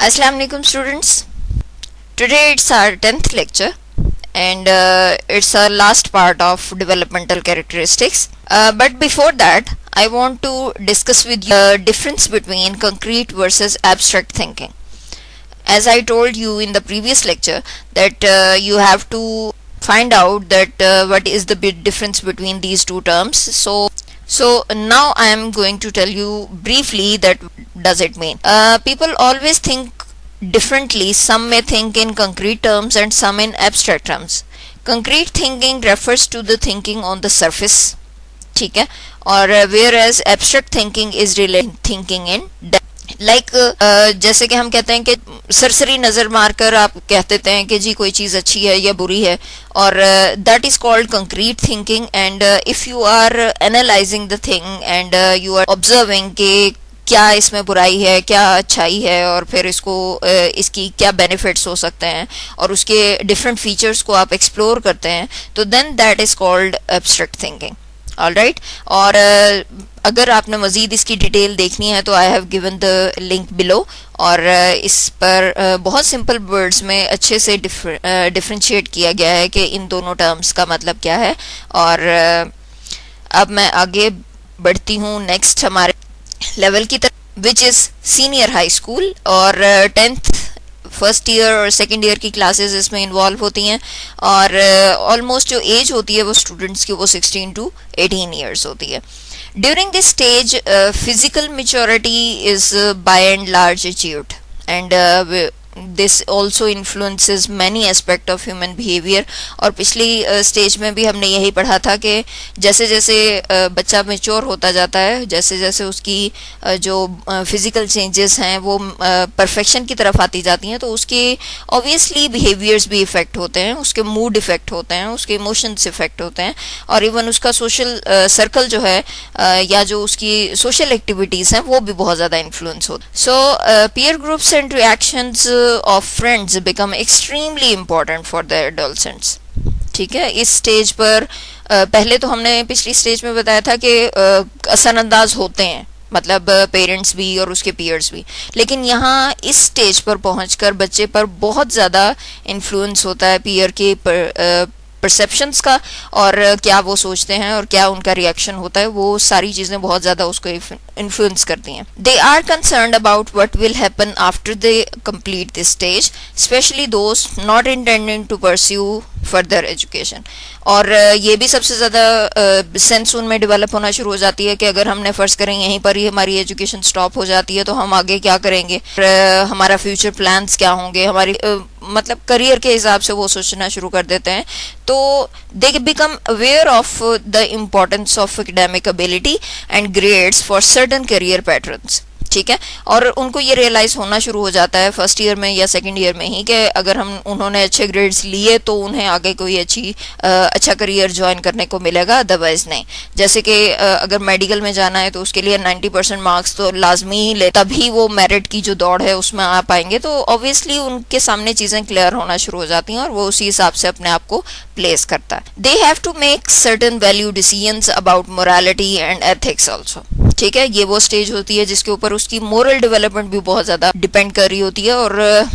Assalamu alaikum students. Today it's our 10th lecture and it's our last part of developmental characteristics. But before that, I want to discuss with you the difference between concrete versus abstract thinking. As I told you in the previous lecture that you have to find out that what is the big difference between these two terms. So now I am going to tell you briefly that does it mean. People always think differently. Some may think in concrete terms and some in abstract terms. Concrete thinking refers to the thinking on the surface, ठीक है, और whereas abstract thinking is really thinking in depth. Like जैसे कि हम कहते हैं कि सरसरी नज़र मारकर आप कह देते हैं कि जी कोई चीज़ अच्छी है या बुरी है, और that is called concrete thinking. And if you are analyzing the thing and you are observing कि क्या इसमें बुराई है, क्या अच्छाई है, और फिर इसको इसकी क्या बेनिफिट्स हो सकते हैं और उसके डिफरेंट फीचर्स को आप एक्सप्लोर करते हैं, तो then that is called abstract thinking. Alright. और अगर आपने मज़ीद इसकी डिटेल देखनी है तो I have given the link below, और इस पर बहुत सिंपल वर्ड्स में अच्छे से डिफ्रेंशिएट किया गया है कि इन दोनों टर्म्स का मतलब क्या है. और अब मैं आगे बढ़ती हूँ नेक्स्ट हमारे लेवल की तरफ, which is senior high school. और 10th फर्स्ट ईयर और सेकेंड ईयर की क्लासेस इसमें इन्वॉल्व होती हैं, और ऑलमोस्ट जो एज होती है वो स्टूडेंट्स की वो 16 to 18 ईयर्स होती है. During this stage, physical maturity is by and large achieved, and this also influences many aspects of human behavior. और पिछली स्टेज में भी हमने यही पढ़ा था कि जैसे जैसे बच्चा मैच्योर होता जाता है, जैसे जैसे उसकी जो फिज़िकल चेंजेस हैं वो परफेक्शन की तरफ आती जाती हैं, तो उसके ऑब्वियसली बिहेवियर्स भी इफ़ेक्ट होते हैं, उसके मूड इफ़ेक्ट होते हैं, उसके इमोशंस इफ़ेक्ट होते हैं, और इवन उसका सोशल सर्कल जो है या जो उसकी सोशल एक्टिविटीज़ हैं वो भी बहुत ज़्यादा इन्फ्लुएंस होते हैं. So peer groups and reactions of friends become extremely important for the adolescents. ठीक है, इस स्टेज पर पहले तो हमने पिछली स्टेज में बताया था कि असरअंदाज होते हैं, मतलब पेरेंट्स भी और उसके पीयर्स भी, लेकिन यहाँ इस स्टेज पर पहुंचकर बच्चे पर बहुत ज़्यादा इन्फ्लुएंस होता है पीयर के परसेप्शंस का, और क्या वो सोचते हैं और क्या उनका रिएक्शन होता है, वो सारी चीज़ें बहुत ज़्यादा उसको इन्फ्लुएंस करती हैं. They are concerned about what will happen after they complete this stage, especially those not intending to pursue further education. और ये भी सबसे ज़्यादा सेंस उनमें डेवलप होना शुरू हो जाती है कि अगर हमने फ़र्ज़ करें यहीं पर ही हमारी एजुकेशन स्टॉप हो जाती है तो हम आगे क्या करेंगे, हमारा फ्यूचर प्लान्स क्या होंगे, हमारी मतलब करियर के हिसाब से वो सोचना शुरू कर देते हैं. तो they become aware of the importance of academic ability and grades for certain career patterns. ठीक है, और उनको ये रियलाइज़ होना शुरू हो जाता है फर्स्ट ईयर में या सेकंड ईयर में ही कि अगर उन्होंने अच्छे ग्रेड्स लिए तो उन्हें आगे कोई अच्छा करियर ज्वाइन करने को मिलेगा, अदरवाइज नहीं. जैसे कि अगर मेडिकल में जाना है तो उसके लिए 90% मार्क्स तो लाजमी ही ले, तभी वो मेरिट की जो दौड़ है उसमें आ पाएंगे. तो ऑब्वियसली उनके सामने चीज़ें क्लियर होना शुरू हो जाती हैं और वो उसी हिसाब से अपने आप को प्लेस करता है. They have to make certain value decisions about morality and ethics also. ठीक है, ये वो स्टेज होती है जिसके ऊपर उसकी मोरल डेवलपमेंट भी बहुत ज़्यादा डिपेंड कर रही होती है. और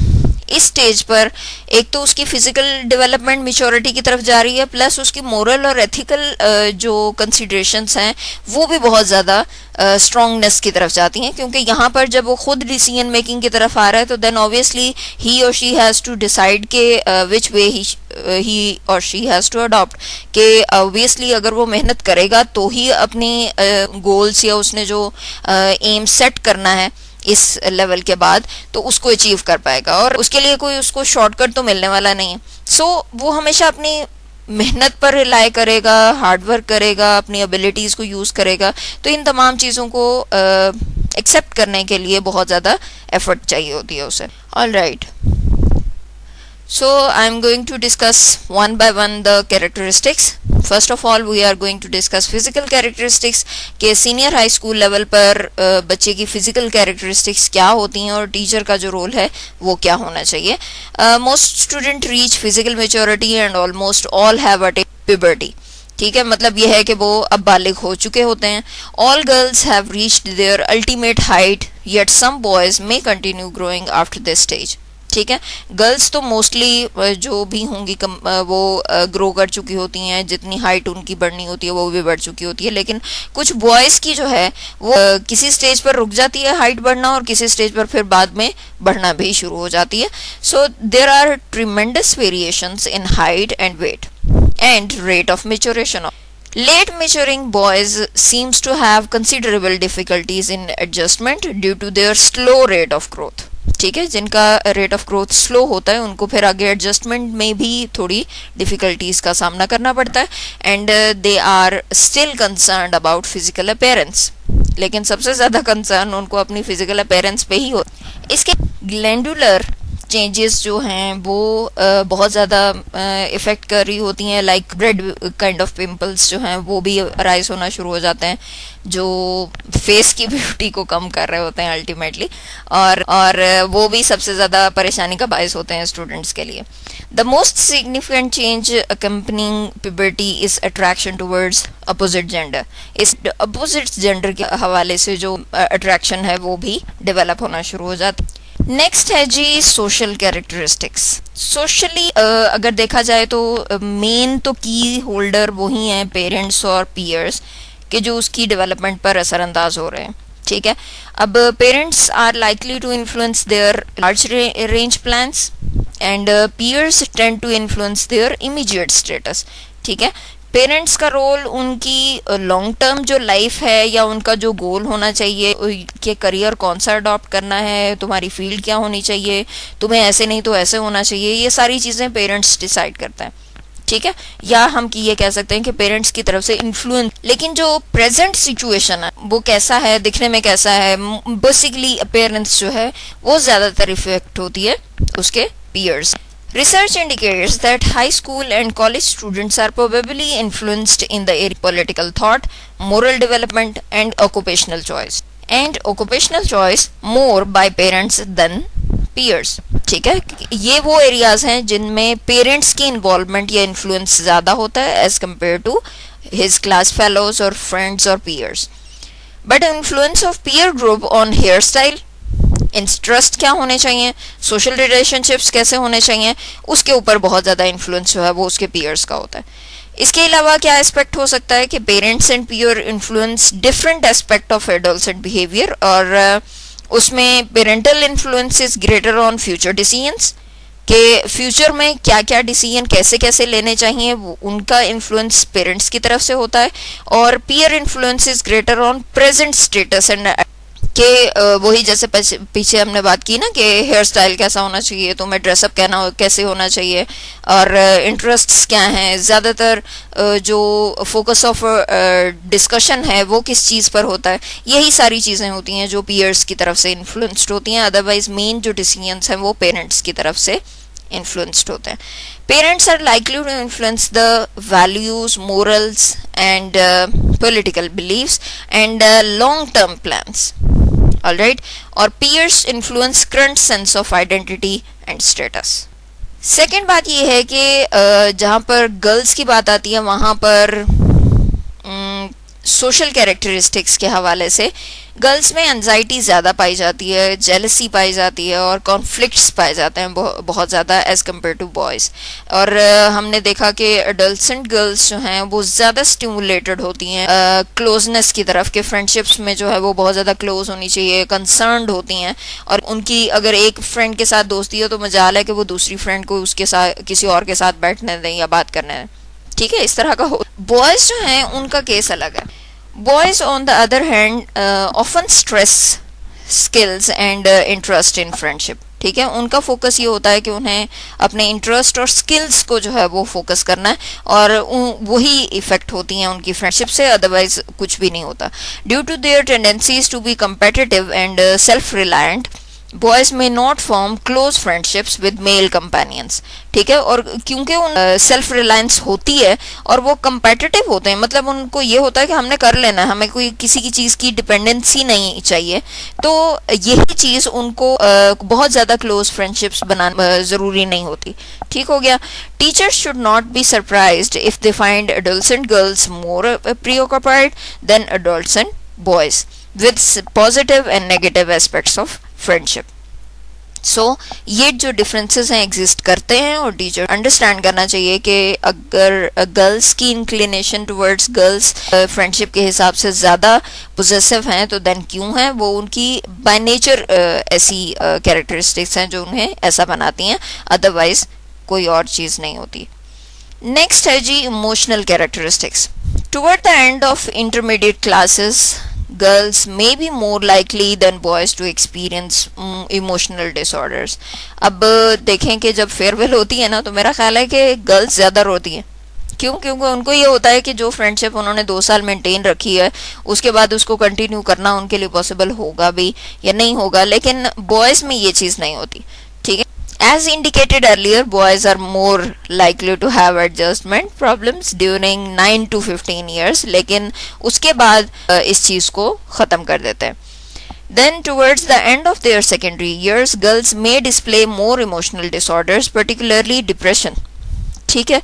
इस स्टेज पर एक तो उसकी फिजिकल डेवलपमेंट मैच्योरिटी की तरफ जा रही है, प्लस उसकी मोरल और एथिकल जो कंसिडरेशंस हैं वो भी बहुत ज़्यादा स्ट्रॉन्गनेस की तरफ जाती हैं, क्योंकि यहाँ पर जब वो खुद डिसीजन मेकिंग की तरफ आ रहा है तो देन ऑब्वियसली ही और शी हैज़ टू डिसाइड के विच वे ही और शी हैज़ टू अडॉप्ट, कि ऑब्वियसली अगर वो मेहनत करेगा तो ही अपनी गोल्स या उसने जो एम सेट करना है इस लेवल के बाद तो उसको अचीव कर पाएगा, और उसके लिए कोई उसको शॉर्टकट तो मिलने वाला नहीं है. सो वो हमेशा अपनी मेहनत पर रिलाई करेगा, हार्डवर्क करेगा, अपनी एबिलिटीज़ को यूज़ करेगा. तो इन तमाम चीज़ों को एक्सेप्ट करने के लिए बहुत ज़्यादा एफर्ट चाहिए होती है उसे. All right. So I am going to discuss one by one the characteristics. First of all, we are going to discuss physical characteristics के सीनियर हाई स्कूल लेवल पर बच्चे की फिजिकल कैरेक्टरिस्टिक्स क्या होती हैं और टीचर का जो रोल है वो क्या होना चाहिए. Most student reach physical maturity and almost all have attend puberty. ठीक है, मतलब ये है कि वो अब बालिग हो चुके होते हैं. All girls have reached their ultimate height yet some boys may continue growing after this stage. ठीक है, गर्ल्स तो मोस्टली जो भी होंगी वो ग्रो कर चुकी होती हैं, जितनी हाइट उनकी बढ़नी होती है वो भी बढ़ चुकी होती है. लेकिन कुछ बॉयज़ की जो है वो किसी स्टेज पर रुक जाती है हाइट बढ़ना, और किसी स्टेज पर फिर बाद में बढ़ना भी शुरू हो जाती है. So there are tremendous variations in height and weight and rate of maturation. Late maturing boys seems to have considerable difficulties in adjustment due to their slow rate of growth. ठीक है, जिनका रेट ऑफ ग्रोथ स्लो होता है उनको फिर आगे adjustment में भी थोड़ी डिफिकल्टीज का सामना करना पड़ता है. And they are still concerned about physical appearance. लेकिन सबसे ज़्यादा कंसर्न उनको अपनी फिजिकल अपीयरेंस पे ही हो. इसके ग्लैंडुलर चेंजेस जो हैं वो बहुत ज़्यादा इफ़ेक्ट कर रही होती हैं. Like bread kind of pimples जो हैं वो भी राइज होना शुरू हो जाते हैं, जो फेस की ब्यूटी को कम कर रहे होते हैं अल्टीमेटली. और वो भी सबसे ज़्यादा परेशानी का बायस होते हैं स्टूडेंट्स के लिए. The most significant change accompanying puberty is attraction towards opposite gender. इस अपोजिट जेंडर के हवाले से जो अट्रैक्शन है वो भी डेवलप होना शुरू हो जाती है. नेक्स्ट है जी सोशल कैरेक्टरिस्टिक्स. सोशली अगर देखा जाए तो मेन तो की होल्डर वही हैं पेरेंट्स और पीयर्स के जो उसकी डेवलपमेंट पर असरअंदाज हो रहे हैं. ठीक है, अब parents are likely to influence their large range plans and peers tend to influence their immediate status. ठीक है, पेरेंट्स का रोल उनकी लॉन्ग टर्म जो लाइफ है या उनका जो गोल होना चाहिए कि करियर कौन सा अडॉप्ट करना है, तुम्हारी फील्ड क्या होनी चाहिए, तुम्हें ऐसे नहीं तो ऐसे होना चाहिए, ये सारी चीज़ें पेरेंट्स डिसाइड करते हैं. ठीक है, या हम कि ये कह सकते हैं कि पेरेंट्स की तरफ से इन्फ्लुएंस. लेकिन जो प्रेजेंट सिचुएशन है वो कैसा है, दिखने में कैसा है, बेसिकली अपीयरेंस जो है वो ज़्यादातर इफेक्ट होती है उसके peers. Research indicates that high school and college students are probably influenced in the area of political thought, moral development, and occupational choice. And occupational choice more by parents than peers. ठीक है, ये वो areas हैं जिनमें parents की involvement या influence ज़्यादा होता है as compare to his class fellows और फ्रेंड्स और peers. But influence of peer group on hair style, interest क्या होने चाहिए, सोशल रिलेशनशिप्स कैसे होने चाहिए, उसके ऊपर बहुत ज़्यादा इन्फ्लुएंस जो है वो उसके पीयर्स का होता है. इसके अलावा क्या एस्पेक्ट हो सकता है कि parents and peer influence different aspect of adolescent behaviour, और उसमें parental influence is greater on future decisions, कि फ्यूचर में क्या क्या डिसीजन कैसे कैसे लेने चाहिए वो उनका इन्फ्लुएंस पेरेंट्स की तरफ से होता है. और peer influence is greater on present status and कि वही जैसे पीछे हमने बात की ना कि हेयर स्टाइल कैसा होना चाहिए, तो मैं ड्रेसअप कैसे होना चाहिए, और इंटरेस्ट्स क्या हैं. ज़्यादातर जो फोकस ऑफ डिस्कशन है वो किस चीज़ पर होता है, यही सारी चीज़ें होती हैं जो पीयर्स की तरफ से इन्फ्लुएंस्ड होती हैं. अदरवाइज मेन जो डिसीजंस हैं वो पेरेंट्स की तरफ से इन्फ्लुएंस्ड होते हैं. Parents are likely to influence the values, morals and political beliefs and long-term plans. All right, और peers influence current sense of identity and status. Second बात ये है कि जहाँ पर गर्ल्स की बात आती है वहाँ पर सोशल कैरेक्टरिस्टिक्स के हवाले से गर्ल्स में एंजाइटी ज़्यादा पाई जाती है, जेलसी पाई जाती है और कॉन्फ्लिक्ट्स पाए जाते हैं बहुत ज़्यादा एज़ कम्पेयर टू बॉयज़. और हमने देखा कि एडोलसेंट गर्ल्स जो हैं वो ज़्यादा स्टिमुलेटेड होती हैं क्लोजनेस की तरफ, के फ्रेंडशिप्स में जो है वो बहुत ज़्यादा क्लोज होनी चाहिए, कंसर्न्ड होती हैं. और उनकी अगर एक फ्रेंड के साथ दोस्ती है तो मजाल है कि वो दूसरी फ्रेंड को उसके साथ किसी और के साथ बैठने दें या बात करने दें. ठीक है, इस तरह का हो. बॉयज़ जो हैं उनका केस अलग है. Boys, on the other hand, often stress skills and interest in friendship. ठीक है, उनका फोकस ये होता है कि उन्हें अपने इंटरेस्ट और स्किल्स को जो है वो फोकस करना है, और वही इफेक्ट होती हैं उनकी फ्रेंडशिप से, अदरवाइज कुछ भी नहीं होता. Due to their tendencies to be competitive and self reliant, boys may not form close friendships with male companions, ठीक है, और क्योंकि उन सेल्फ रिलायंस होती है और वो कंपेटिटिव होते हैं, मतलब उनको ये होता है कि हमने कर लेना है, हमें कोई किसी की चीज़ की डिपेंडेंसी नहीं चाहिए, तो यही चीज़ उनको बहुत ज़्यादा क्लोज फ्रेंडशिप्स बनाना ज़रूरी नहीं होती, ठीक हो गया. Teachers should not be surprised if they find adolescent girls more preoccupied than adolescent boys with positive and negative aspects of friendship. सो ये जो डिफरेंसेस हैं एग्जिस्ट करते हैं और टीचर अंडरस्टैंड करना चाहिए कि अगर गर्ल्स की इंक्लिनेशन टुवर्ड्स गर्ल्स फ्रेंडशिप के हिसाब से ज़्यादा पोजेसिव हैं तो देन क्यों हैं, वो उनकी बाय नेचर ऐसी कैरेक्टरिस्टिक्स हैं जो उन्हें ऐसा बनाती हैं, अदरवाइज कोई और चीज़ नहीं होती. नेक्स्ट है जी emotional characteristics. Toward the end of intermediate classes girls may be more likely than boys to experience emotional disorders. अब देखें कि जब फेयरवेल होती है ना तो मेरा ख्याल है कि गर्ल्स ज़्यादा रोती हैं. क्यों? क्योंकि उनको ये होता है कि जो फ्रेंडशिप उन्होंने 2 साल मेंटेन रखी है उसके बाद उसको कंटिन्यू करना उनके लिए पॉसिबल होगा भी या नहीं होगा, लेकिन बॉयज़ में ये चीज़ नहीं होती, ठीक है. As indicated earlier, boys are more likely to have adjustment problems during 9 to 15 years, लेकिन उसके बाद इस चीज़ को ख़त्म कर देते हैं. Then towards the end of their secondary years, girls may display more emotional disorders, particularly depression. ठीक है.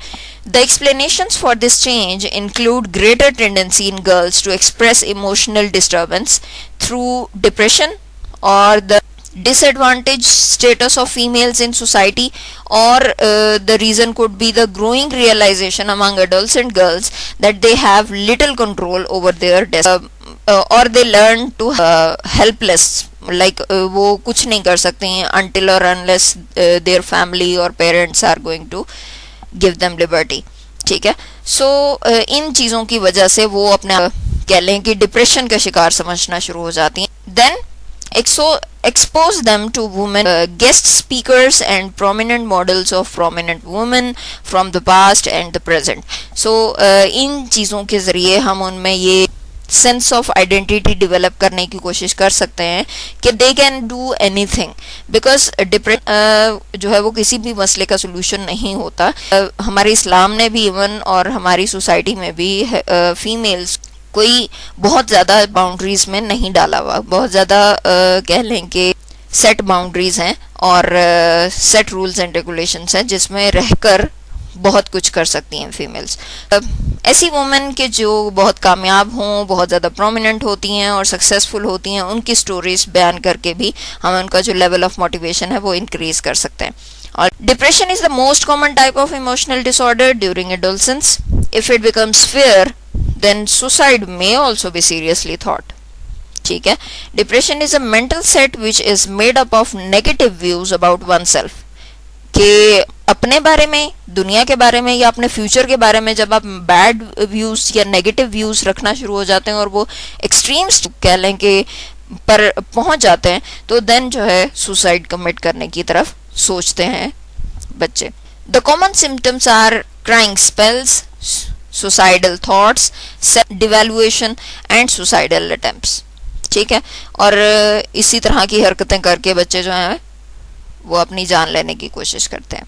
The explanations for this change include greater tendency in girls to express emotional disturbance through depression or the disadvantaged status of females in society, or the reason could be the growing realization among adolescent girls that they have little control over their or they learn to helpless, like वो कुछ नहीं कर सकते हैं until or unless their family or parents are going to give them liberty, ठीक है. सो इन चीज़ों की वजह से वो अपने कह लें कि डिप्रेशन का शिकार समझना शुरू हो जाती हैं. Then expose them to women guest speakers and prominent models of prominent women from the past and the present. So इन चीज़ों के ज़रिए हम उनमें ये सेंस ऑफ आइडेंटिटी डेवलप करने की कोशिश कर सकते हैं कि they can do anything, because depression जो है वो किसी भी मसले का सोल्यूशन नहीं होता. हमारे इस्लाम ने भी इवन और हमारी सोसाइटी में भी फीमेल्स कोई बहुत ज़्यादा बाउंड्रीज में नहीं डाला हुआ, बहुत ज़्यादा कह लें कि सेट बाउंड्रीज हैं और सेट रूल्स एंड रेगुलेशंस हैं जिसमें रहकर बहुत कुछ कर सकती हैं फीमेल्स. ऐसी वुमेन के जो बहुत कामयाब हों, बहुत ज़्यादा प्रोमिनेंट होती हैं और सक्सेसफुल होती हैं, उनकी स्टोरीज बयान करके भी हम उनका जो लेवल ऑफ मोटिवेशन है वो इंक्रीज कर सकते हैं. और depression is the most common type of emotional disorder during adolescence. If it becomes fear then suicide may also be seriously thought. ठीक है. Depression is a mental state which is made up of negative views about oneself. कि अपने बारे में, दुनिया के बारे में या अपने फ्यूचर के बारे में जब आप बैड व्यूज या नेगेटिव व्यूज रखना शुरू हो जाते हैं और वो एक्सट्रीम्स कह लें कि पर पहुंच जाते हैं तो देन जो है सुसाइड कमिट करने की तरफ सोचते हैं बच्चे. The common symptoms are crying spells, suicidal thoughts, self-devaluation and suicidal attempts. ठीक है. और इसी तरह की हरकतें करके बच्चे जो हैं वो अपनी जान लेने की कोशिश करते हैं.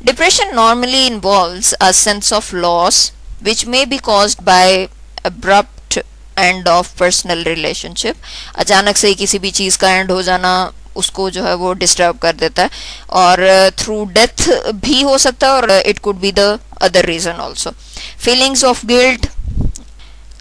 Depression normally involves a sense of loss which may be caused by abrupt end of personal relationship. अचानक से किसी भी चीज़ का एंड हो जाना उसको जो है वो डिस्टर्ब कर देता है, और थ्रू डेथ भी हो सकता है और it could be the other reason also. Feelings of guilt,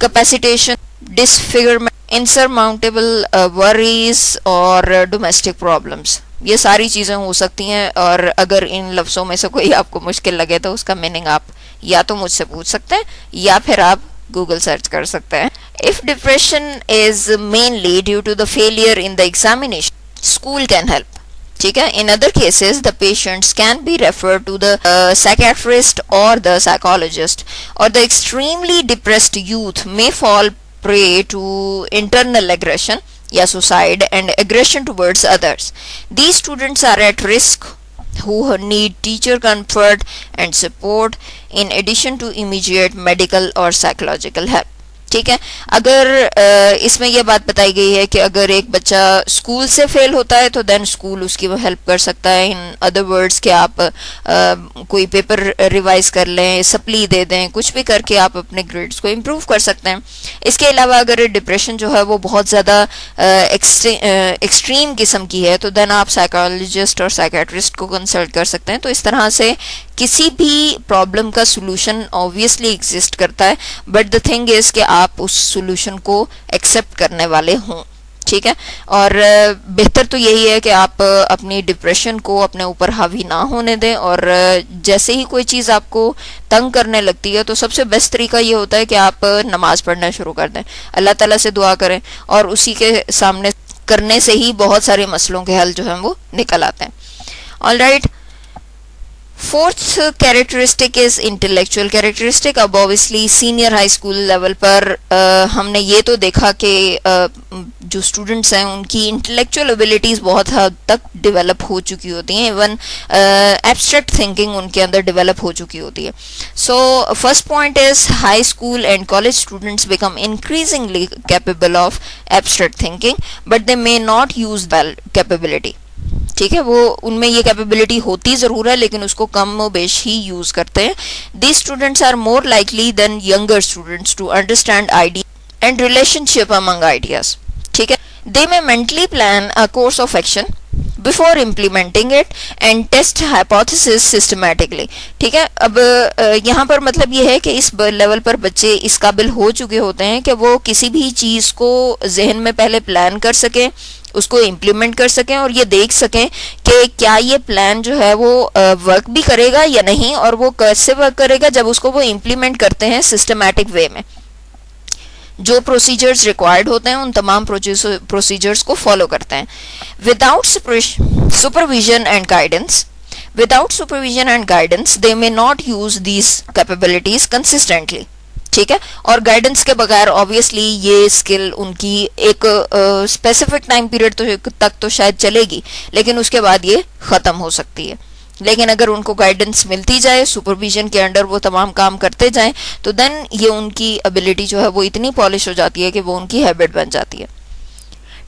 capacitation, disfigurement, insurmountable worries और डोमेस्टिक प्रॉब्लम्स, ये सारी चीज़ें हो सकती हैं. और अगर इन लफ्ज़ों में से कोई आपको मुश्किल लगे तो उसका मीनिंग आप या तो मुझसे पूछ सकते हैं या फिर आप गूगल सर्च कर सकते हैं. If depression is mainly due to the failure in the examination, school can help. ठीक है. In other cases, the patients can be referred to the psychiatrist or the psychologist. Or the extremely depressed youth may fall prey to internal aggression, या suicide and aggression towards others. These students are at risk who need teacher comfort and support in addition to immediate medical or psychological help. ठीक है। अगर इसमें यह बात बताई गई है कि अगर एक बच्चा स्कूल से फेल होता है तो देन स्कूल उसकी वो हेल्प कर सकता है। इन अदर वर्ड्स कि आप कोई पेपर रिवाइज कर लें, सप्ली दे दें, कुछ भी करके आप अपने ग्रेड्स को इम्प्रूव कर सकते हैं। इसके अलावा अगर डिप्रेशन जो है वो बहुत ज़्यादा एक्सट्रीम किस्म की है तो देन आप साइकोलॉजिस्ट और साइकेट्रिस्ट को कंसल्ट कर सकते हैं। तो इस तरह से किसी भी प्रॉब्लम का सोल्यूशन ऑब्वियसली एग्जिस्ट करता है, बट द थिंग इज कि आप उस सोल्यूशन को एक्सेप्ट करने वाले हों, ठीक है। और बेहतर तो यही है कि आप अपनी डिप्रेशन को अपने ऊपर हावी ना होने दें, और जैसे ही कोई चीज़ आपको तंग करने लगती है तो सबसे बेस्ट तरीका ये होता है कि आप नमाज पढ़ना शुरू कर दें, अल्लाह ताला से दुआ करें, और उसी के सामने करने से ही बहुत सारे मसलों के हल जो हैं वो निकल आते हैं। All right, fourth characteristic is intellectual characteristic. अब obviously senior high school level पर हमने ये तो देखा कि जो स्टूडेंट्स हैं उनकी इंटेलेक्चुअल एबिलिटीज़ बहुत हद तक डेवलप हो चुकी होती हैं, इवन एब्स्ट्रैक्ट थिंकिंग उनके अंदर डेवलप हो चुकी होती है। So first point is high school and college students become increasingly capable of abstract thinking but they may not use that capability, ठीक है। वो उनमें ये कैपेबिलिटी होती ज़रूर है लेकिन उसको कम बेश ही यूज़ करते हैं। These students are more likely than younger students to understand idea and relationship among ideas, ठीक है। They may mentally plan a course of action before implementing it and test hypothesis systematically, ठीक है। अब यहाँ पर मतलब ये है कि इस लेवल पर बच्चे इस काबिल हो चुके होते हैं कि वो किसी भी चीज़ को जहन में पहले प्लान कर सकें, उसको इम्प्लीमेंट कर सकें और ये देख सकें कि क्या ये प्लान जो है वो वर्क भी करेगा या नहीं, और वो कैसे वर्क करेगा जब उसको वो इम्प्लीमेंट करते हैं सिस्टमैटिक वे में। जो प्रोसीजर्स रिक्वायर्ड होते हैं उन तमाम प्रोसीजर्स को फॉलो करते हैं। Without supervision and guidance they may not use these capabilities consistently, ठीक है। और गाइडेंस के बगैर ऑब्वियसली ये स्किल उनकी एक स्पेसिफिक टाइम पीरियड तक तो शायद चलेगी, लेकिन उसके बाद ये ख़त्म हो सकती है। लेकिन अगर उनको गाइडेंस मिलती जाए, सुपरविजन के अंडर वो तमाम काम करते जाएं, तो देन ये उनकी एबिलिटी जो है वो इतनी पॉलिश हो जाती है कि वो उनकी हैबिट बन जाती है।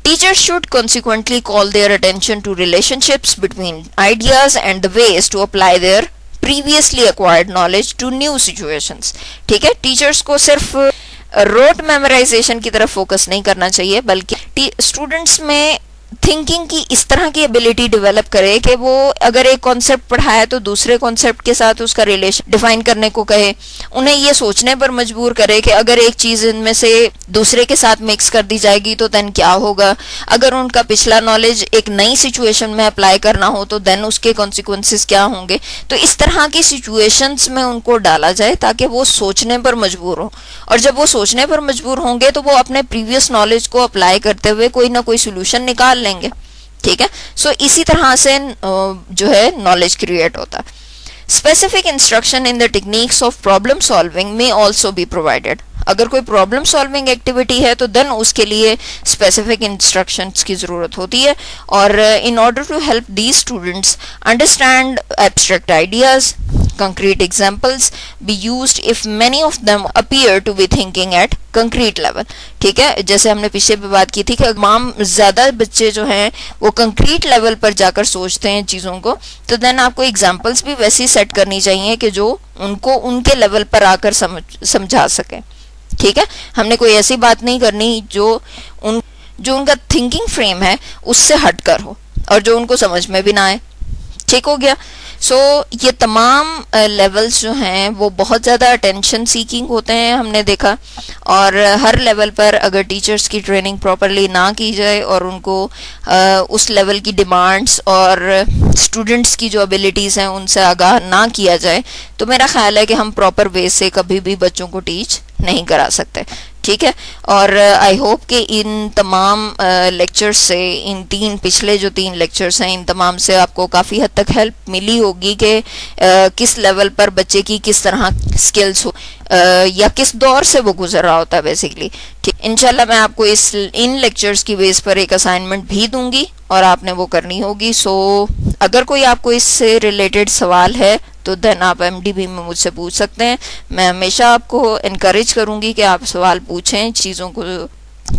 Teachers should consequently call their attention to relationships between ideas and the ways to apply their previously acquired knowledge to new situations, ठीक है। टीचर्स को सिर्फ रोट मेमोराइजेशन की तरफ फोकस नहीं करना चाहिए, बल्कि स्टूडेंट्स में थिंकिंग की इस तरह की एबिलिटी डेवलप करे कि वो अगर एक कॉन्सेप्ट पढ़ाए तो दूसरे कॉन्सेप्ट के साथ उसका रिलेशन डिफाइन करने को कहे, उन्हें ये सोचने पर मजबूर करे कि अगर एक चीज़ इनमें से दूसरे के साथ मिक्स कर दी जाएगी तो देन क्या होगा, अगर उनका पिछला नॉलेज एक नई सिचुएशन में अप्लाई करना हो तो देन उसके कॉन्सिक्वेंसेस क्या होंगे। तो इस तरह की सिचुएशंस में उनको डाला जाए ताकि वो सोचने पर मजबूर हो, और जब वो सोचने पर मजबूर होंगे तो वो अपने प्रीवियस नॉलेज को अप्लाई करते हुए कोई ना कोई सोल्यूशन निकाल लेंगे, ठीक है। सो इसी तरह से जो है नॉलेज क्रिएट होता है। Specific instruction in the techniques of problem solving में ऑल्सो बी प्रोवाइडेड। अगर कोई प्रॉब्लम सॉल्विंग एक्टिविटी है तो देन उसके लिए स्पेसिफिक इंस्ट्रक्शंस की ज़रूरत होती है, और in order to help these students understand abstract ideas, concrete examples be used if many of them appear to be thinking at concrete level, ठीक है। जैसे हमने पीछे भी बात की थी कि तमाम ज़्यादा बच्चे जो हैं वो कंक्रीट लेवल पर जाकर सोचते हैं चीज़ों को, तो देन आपको एग्जांपल्स भी वैसी सेट करनी चाहिए कि जो उनको उनके लेवल पर आकर समझा सकें, ठीक है। हमने कोई ऐसी बात नहीं करनी जो उनका थिंकिंग फ्रेम है उससे हटकर हो और जो उनको समझ में भी ना आए, ठीक हो गया। सो ये तमाम लेवल्स जो हैं वो बहुत ज़्यादा अटेंशन सीकिंग होते हैं, हमने देखा, और हर लेवल पर अगर टीचर्स की ट्रेनिंग प्रॉपरली ना की जाए और उनको उस लेवल की डिमांड्स और स्टूडेंट्स की जो एबिलिटीज़ हैं उनसे आगाह ना किया जाए तो मेरा ख्याल है कि हम प्रॉपर वे से कभी भी बच्चों को टीच नहीं करा सकते, ठीक है। और आई होप कि इन तमाम लेक्चर्स से, इन पिछले जो 3 लेक्चर्स हैं, इन तमाम से आपको काफ़ी हद तक हेल्प मिली होगी कि किस लेवल पर बच्चे की किस तरह स्किल्स हो या किस दौर से वो गुजर रहा होता है बेसिकली, ठीक। इंशाल्लाह मैं आपको इन लेक्चर्स की बेस पर एक असाइनमेंट भी दूंगी और आपने वो करनी होगी। सो अगर कोई आपको इससे रिलेटेड सवाल है तो देन आप MDB में मुझसे पूछ सकते हैं। मैं हमेशा आपको इनकरेज करूँगी कि आप सवाल पूछें, चीज़ों को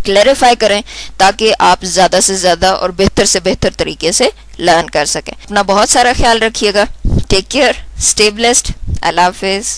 क्लैरिफाई करें, ताकि आप ज़्यादा से ज़्यादा और बेहतर से बेहतर तरीके से लर्न कर सकें। अपना बहुत सारा ख्याल रखिएगा। टेक केयर, स्टे ब्लेस्ड, अल्लाह हाफिज़।